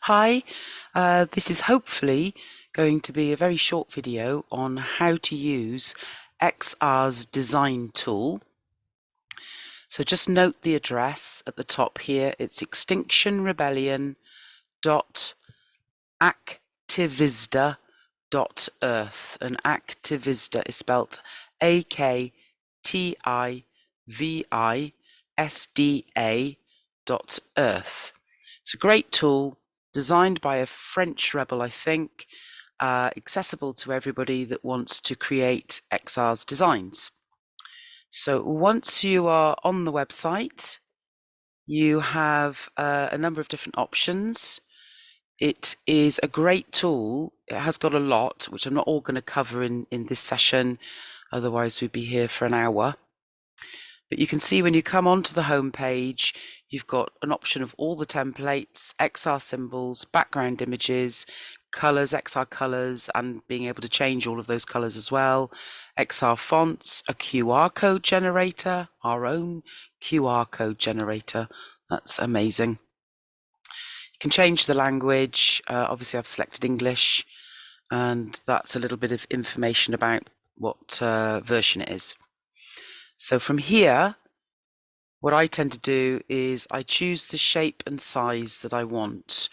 Hi, this is hopefully going to be a very short video on how to use XR's design tool. So just note the address at the top here. It's extinctionrebellion.activisda.earth, and Activisda is spelt AKTIVISDA.earth. It's a great tool designed by a French rebel, I think, accessible to everybody that wants to create XR's designs. So once you are on the website, you have a number of different options. It is a great tool. It has got a lot, which I'm not all going to cover in this session, otherwise we'd be here for an hour. But you can see when you come onto the home page, you've got an option of all the templates, XR symbols, background images, colors, XR colors, and being able to change all of those colors as well. XR fonts, a QR code generator, our own QR code generator. That's amazing. You can change the language. Obviously, I've selected English, and that's a little bit of information about what version it is. So from here, what I tend to do is I choose the shape and size that I want.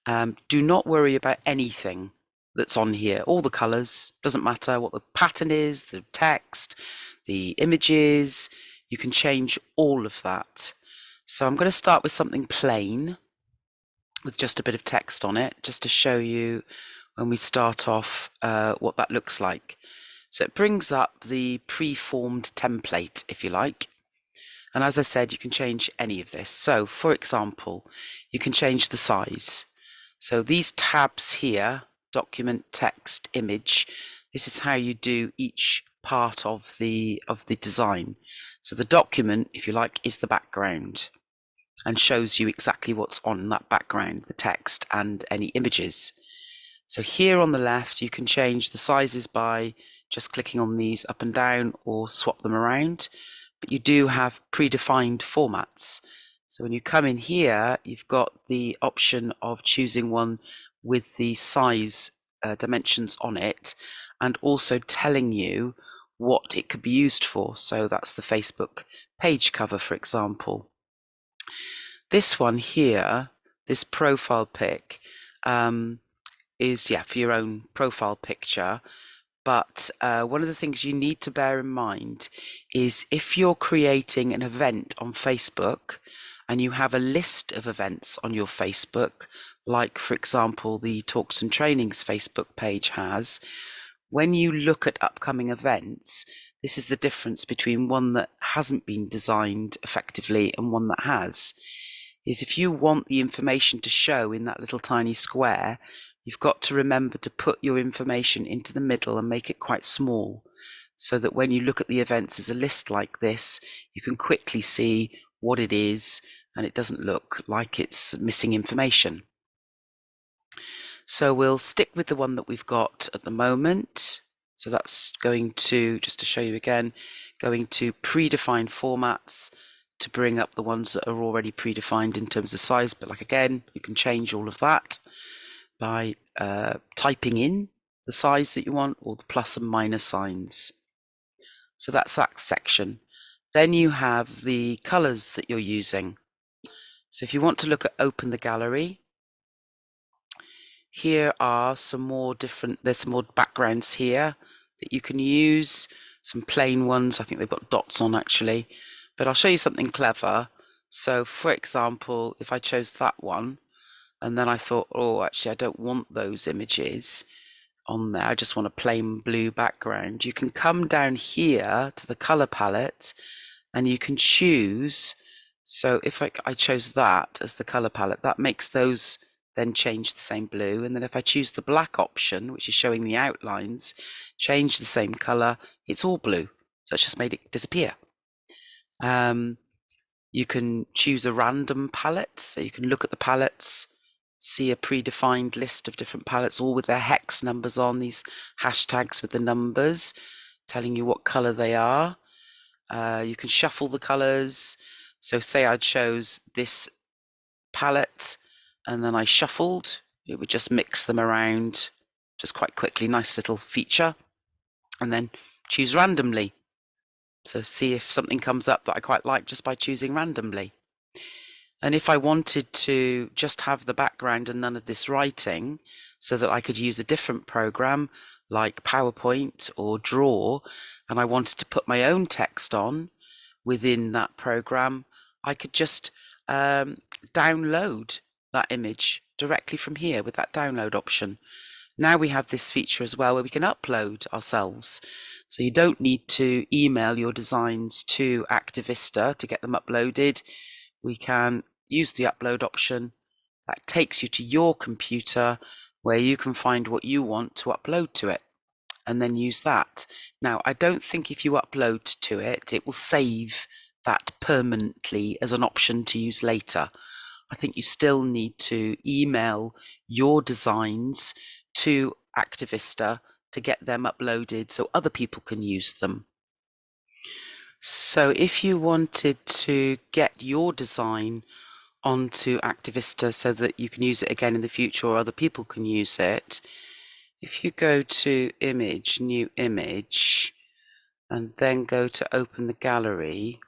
Do not worry about anything that's on here. All the colors, doesn't matter what the pattern is, the text, the images, you can change all of that. So I'm going to start with something plain with just a bit of text on it, just to show you when we start off what that looks like. So it brings up the pre-formed template, if you like. And as I said, you can change any of this. So for example, you can change the size. So these tabs here, document, text, image, this is how you do each part of the design. So the document, if you like, is the background and shows you exactly what's on that background, the text and any images. So here on the left, you can change the sizes by just clicking on these up and down or swap them around, but you do have predefined formats. So when you come in here, you've got the option of choosing one with the size dimensions on it, and also telling you what it could be used for. So that's the Facebook page cover, for example. This one here, this profile pic, is for your own profile picture. But one of the things you need to bear in mind is if you're creating an event on Facebook and you have a list of events on your Facebook, like for example the Talks and Trainings Facebook page has, when you look at upcoming events, this is the difference between one that hasn't been designed effectively and one that has, is if you want the information to show in that little tiny square, you've got to remember to put your information into the middle and make it quite small, so that when you look at the events as a list like this, you can quickly see what it is and it doesn't look like it's missing information. So we'll stick with the one that we've got at the moment. So that's going to, just to show you again, going to predefined formats to bring up the ones that are already predefined in terms of size. But like again, you can change all of that by typing in the size that you want, or the plus and minus signs. So that's that section. Then you have the colors that you're using. So if you want to look at open the gallery, here are some more different, there's some more backgrounds here that you can use, some plain ones. I think they've got dots on actually, but I'll show you something clever. So for example, if I chose that one, and then I thought, oh, actually, I don't want those images on there. I just want a plain blue background. You can come down here to the color palette and you can choose. So if I chose that as the color palette, that makes those then change the same blue. And then if I choose the black option, which is showing the outlines, change the same color, it's all blue. So it's just made it disappear. You can choose a random palette. So you can look at the palettes, see a predefined list of different palettes, all with their hex numbers on, these hashtags with the numbers telling you what color they are. You can shuffle the colors. So say I chose this palette and then I shuffled, it would just mix them around just quite quickly. Nice little feature. And then choose randomly. So see if something comes up that I quite like just by choosing randomly. And if I wanted to just have the background and none of this writing, so that I could use a different program like PowerPoint or Draw, and I wanted to put my own text on within that program, I could just download that image directly from here with that download option. Now we have this feature as well where we can upload ourselves. So you don't need to email your designs to Activista to get them uploaded. We can use the upload option that takes you to your computer where you can find what you want to upload to it and then use that. Now, I don't think if you upload to it, it will save that permanently as an option to use later. I think you still need to email your designs to Activista to get them uploaded so other people can use them. So if you wanted to get your design onto Activista so that you can use it again in the future or other people can use it, if you go to Image, New Image, and then go to Open the Gallery,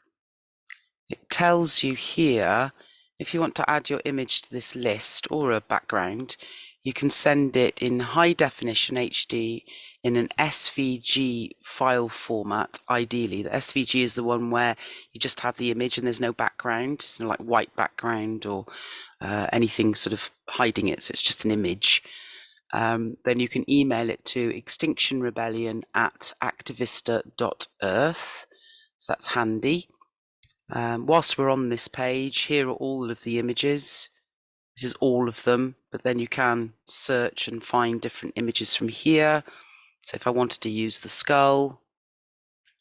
it tells you here, if you want to add your image to this list or a background, you can send it in high definition HD in an SVG file format, ideally. The SVG is the one where you just have the image and there's no background. It's no like white background or anything sort of hiding it, so it's just an image. Then you can email it to extinctionrebellion@activista.earth. So that's handy. Whilst we're on this page, here are all of the images. This is all of them, but then you can search and find different images from here. So if I wanted to use the skull,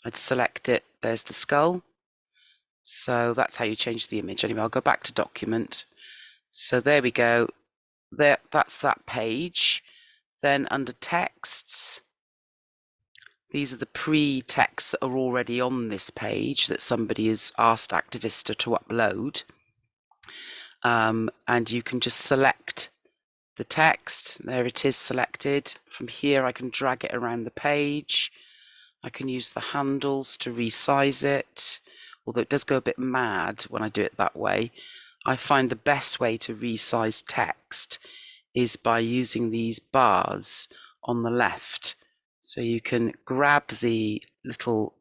I'd select it. There's the skull. So that's how you change the image. Anyway, I'll go back to document. So there we go. There, that's that page. Then under texts, these are the pre-texts that are already on this page that somebody has asked Activista to upload. And you can just select the text. There it is selected. From here I can drag it around the page. I can use the handles to resize it, although it does go a bit mad when I do it that way. I find the best way to resize text is by using these bars on the left. So you can grab the little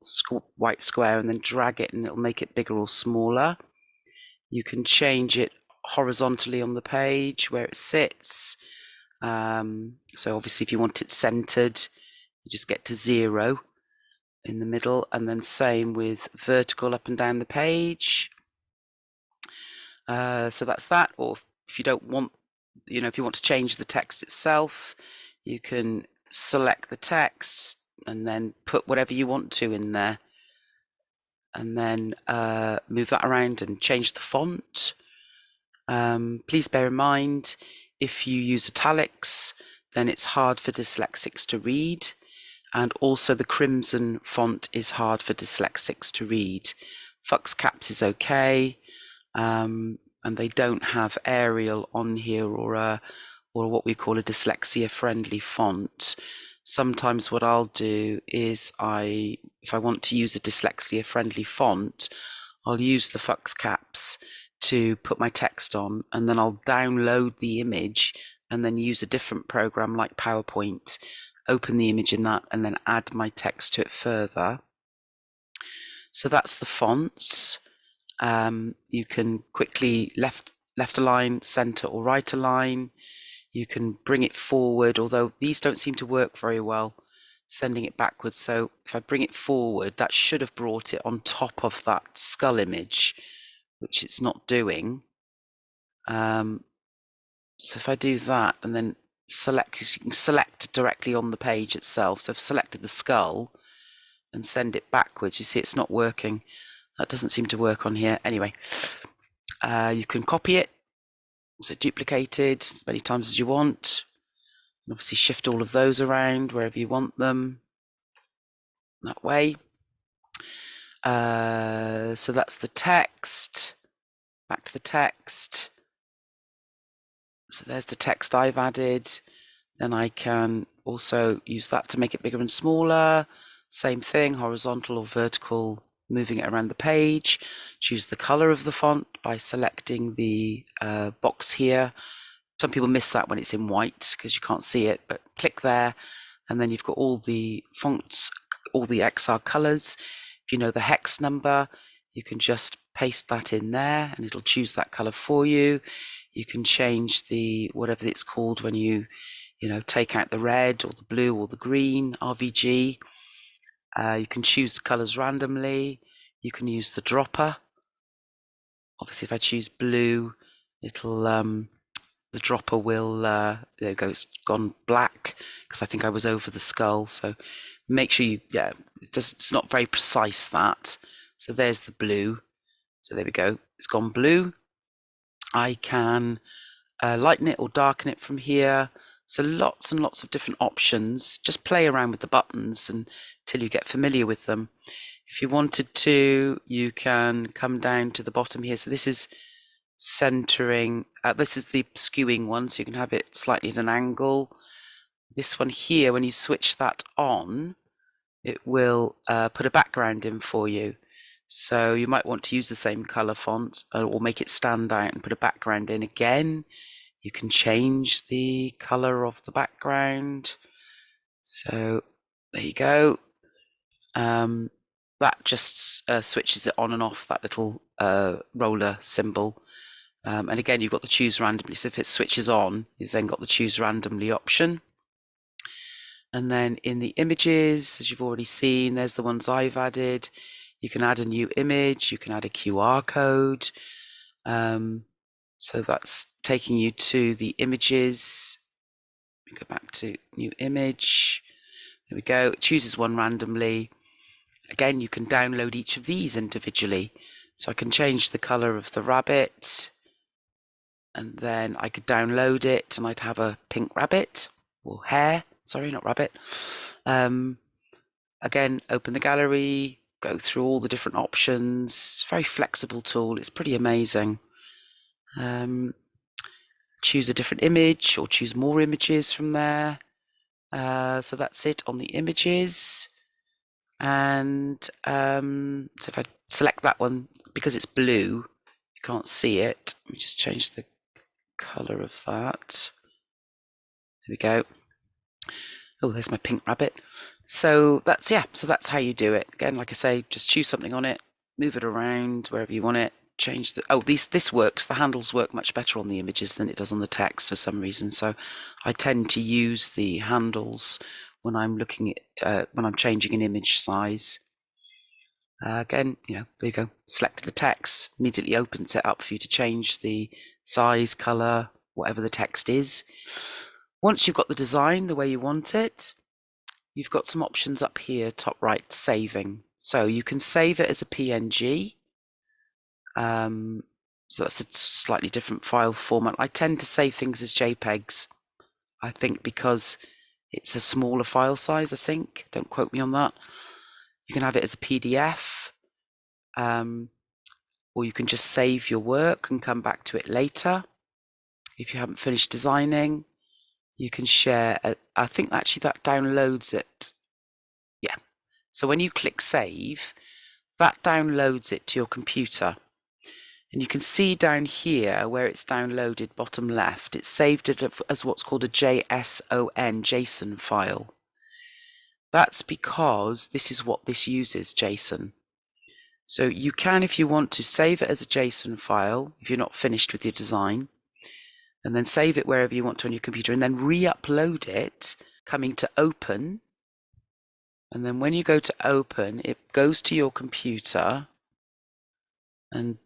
white square and then drag it and it'll make it bigger or smaller. You can change it horizontally on the page where it sits. So obviously if you want it centered, you just get to 0 in the middle, and then same with vertical up and down the page. So that's that. Or if you don't want, if you want to change the text itself, you can select the text and then put whatever you want to in there, and then move that around and change the font. Please bear in mind, if you use italics, then it's hard for dyslexics to read, and also the crimson font is hard for dyslexics to read. Fux caps is okay, and they don't have Arial on here or what we call a dyslexia-friendly font. Sometimes what I'll do is if I want to use a dyslexia-friendly font, I'll use the Fux caps to put my text on, and then I'll download the image and then use a different program like PowerPoint, open the image in that, and then add my text to it further. So that's the fonts. You can quickly left align, center, or right align. You can bring it forward, although these don't seem to work very well sending it backwards. So if I bring it forward, that should have brought it on top of that skull image, which it's not doing. So if I do that and then select, you can select directly on the page itself. So I've selected the skull and send it backwards. You see it's not working. That doesn't seem to work on here. Anyway, you can copy it, so duplicate it as many times as you want. And obviously shift all of those around wherever you want them, that way. So that's the text. Back to the text. So there's the text I've added. Then I can also use that to make it bigger and smaller. Same thing, horizontal or vertical, moving it around the page. Choose the color of the font by selecting the box here. Some people miss that when it's in white because you can't see it, but click there and then you've got all the fonts, all the XR colors. If you know the hex number, you can just paste that in there and it'll choose that color for you. You can change the whatever it's called when you take out the red or the blue or the green, RVG. You can choose the colors randomly. You can use the dropper. Obviously, if I choose blue, it'll the dropper will there you go, it's gone black because I think I was over the skull. So make sure it's not very precise, that. So there's the blue. So there we go, it's gone blue. I can lighten it or darken it from here. So lots and lots of different options. Just play around with the buttons until you get familiar with them. If you wanted to, you can come down to the bottom here. So this is centering. This is the skewing one, so you can have it slightly at an angle. This one here, when you switch that on, it will put a background in for you. So you might want to use the same color font or make it stand out and put a background in again. You can change the color of the background. So there you go. That just switches it on and off, that little roller symbol. And again, you've got the choose randomly. So if it switches on, you've then got the choose randomly option. And then in the images, as you've already seen, there's the ones I've added. You can add a new image. You can add a QR code. So that's taking you to the images. Go back to new image. There we go. It chooses one randomly. Again, you can download each of these individually. So I can change the color of the rabbit, and then I could download it and I'd have a pink rabbit, or hare, sorry, not rabbit. Again, open the gallery, go through all the different options. Very flexible tool. It's pretty amazing. Choose a different image or choose more images from there. So that's it on the images. And so if I select that one, because it's blue, you can't see it. Let me just change the color of that. There we go. Oh, there's my pink rabbit. So that's how you do it. Again, like I say, just choose something on it, move it around wherever you want it, change this works. The handles work much better on the images than it does on the text for some reason. So I tend to use the handles when I'm looking at when I'm changing an image size. Again, there you go. Select the text, immediately opens it up for you to change the size, color, whatever the text is. Once you've got the design the way you want it, you've got some options up here, top right, saving. So you can save it as a PNG. So that's a slightly different file format. I tend to save things as JPEGs, I think, because it's a smaller file size, I think. Don't quote me on that. You can have it as a PDF, or you can just save your work and come back to it later. If you haven't finished designing, you can share. I think actually that downloads it. Yeah. So when you click save, that downloads it to your computer. And you can see down here where it's downloaded, bottom left, it's saved it as what's called a JSON file. That's because this is what this uses, JSON. So you can, if you want to, save it as a JSON file if you're not finished with your design, and then save it wherever you want to on your computer, and then re-upload it, coming to open. And then when you go to open, it goes to your computer, and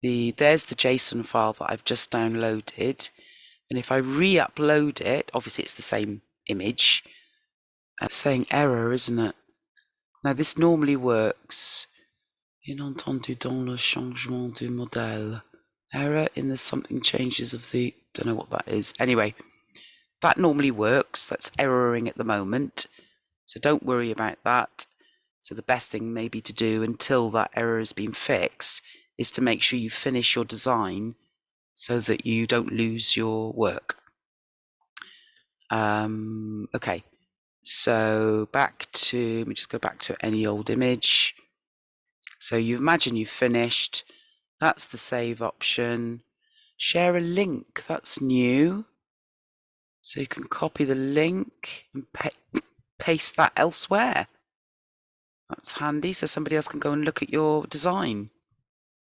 there's the JSON file that I've just downloaded. And if I re-upload it, obviously it's the same image. It's saying error, isn't it? Now this normally works. Inentendu dans le changement du modèle. Error in the something changes of the, don't know what that is. Anyway, that normally works. That's erroring at the moment. So don't worry about that. So the best thing maybe to do until that error has been fixed is to make sure you finish your design so that you don't lose your work. Okay, so let me just go back to any old image. So you imagine you've finished. That's the save option. Share a link, that's new. So you can copy the link and paste that elsewhere. That's handy, so somebody else can go and look at your design.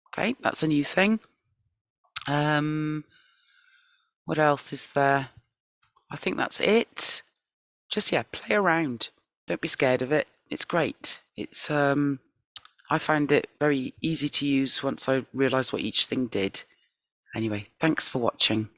Okay, that's a new thing. What else is there? I think that's it. Just, yeah, play around. Don't be scared of it. It's great. It's I find it very easy to use once I realised what each thing did. Anyway, thanks for watching.